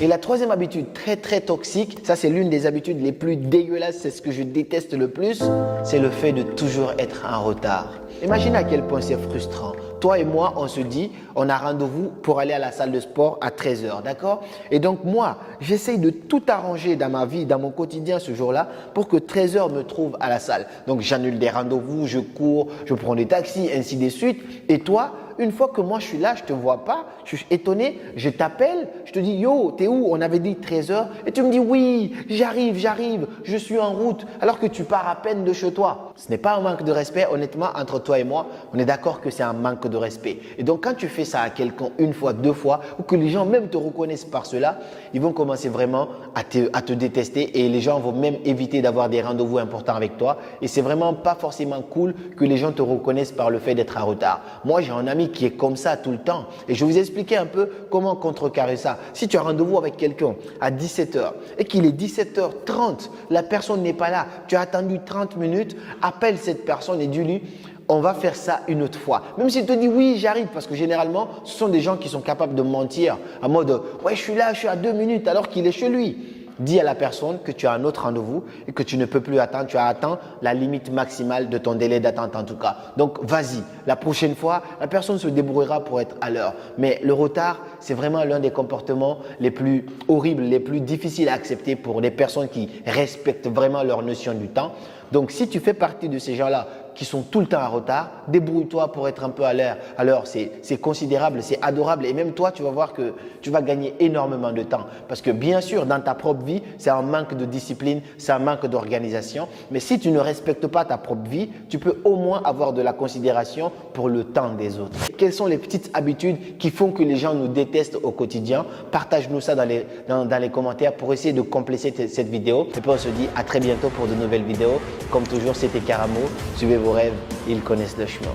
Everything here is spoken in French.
Et la troisième habitude très toxique, ça c'est l'une des habitudes les plus dégueulasses, c'est ce que je déteste le plus, c'est le fait de toujours être en retard. Imagine à quel point c'est frustrant. Toi et moi, on se dit, on a rendez-vous pour aller à la salle de sport à 13 h, d'accord? Et donc moi, j'essaye de tout arranger dans ma vie, dans mon quotidien ce jour-là pour que 13 h me trouve à la salle. Donc j'annule des rendez-vous, je cours, je prends des taxis, ainsi de suite. Et toi, une fois que moi je suis là, je te vois pas, je suis étonné, je t'appelle, je te dis yo, t'es où? On avait dit 13 h et tu me dis oui, j'arrive, je suis en route alors que tu pars à peine de chez toi. Ce n'est pas un manque de respect, honnêtement, entre toi et moi, on est d'accord que c'est un manque de respect. Et donc quand tu fais ça à quelqu'un une fois, deux fois ou que les gens même te reconnaissent par cela, ils vont commencer vraiment à te détester et les gens vont même éviter d'avoir des rendez-vous importants avec toi et c'est vraiment pas forcément cool que les gens te reconnaissent par le fait d'être en retard. Moi, j'ai un ami qui est comme ça tout le temps. Et je vais vous expliquer un peu comment contrecarrer ça. Si tu as rendez-vous avec quelqu'un à 17 h et qu'il est 17 h 30, la personne n'est pas là, tu as attendu 30 minutes, appelle cette personne et dis-lui on va faire ça une autre fois. Même s'il te dit oui, j'arrive, parce que généralement, ce sont des gens qui sont capables de mentir en mode ouais, je suis là, je suis à 2 minutes alors qu'il est chez lui. Dis à la personne que tu as un autre rendez-vous et que tu ne peux plus attendre. Tu as atteint la limite maximale de ton délai d'attente en tout cas. Donc, vas-y. La prochaine fois, la personne se débrouillera pour être à l'heure. Mais le retard, c'est vraiment l'un des comportements les plus horribles, les plus difficiles à accepter pour les personnes qui respectent vraiment leur notion du temps. Donc, si tu fais partie de ces gens-là qui sont tout le temps en retard, débrouille-toi pour être un peu à l'heure. Alors, c'est considérable, c'est adorable et même toi, tu vas voir que tu vas gagner énormément de temps. Parce que bien sûr, dans ta propre vie, c'est un manque de discipline, c'est un manque d'organisation. Mais si tu ne respectes pas ta propre vie, tu peux au moins avoir de la considération pour le temps des autres. Quelles sont les petites habitudes qui font que les gens nous détestent au quotidien? Partage-nous ça dans les commentaires pour essayer de compléter cette vidéo. Et puis on se dit à très bientôt pour de nouvelles vidéos. Comme toujours, c'était Karamo. Suivez vos rêves, ils connaissent le chemin.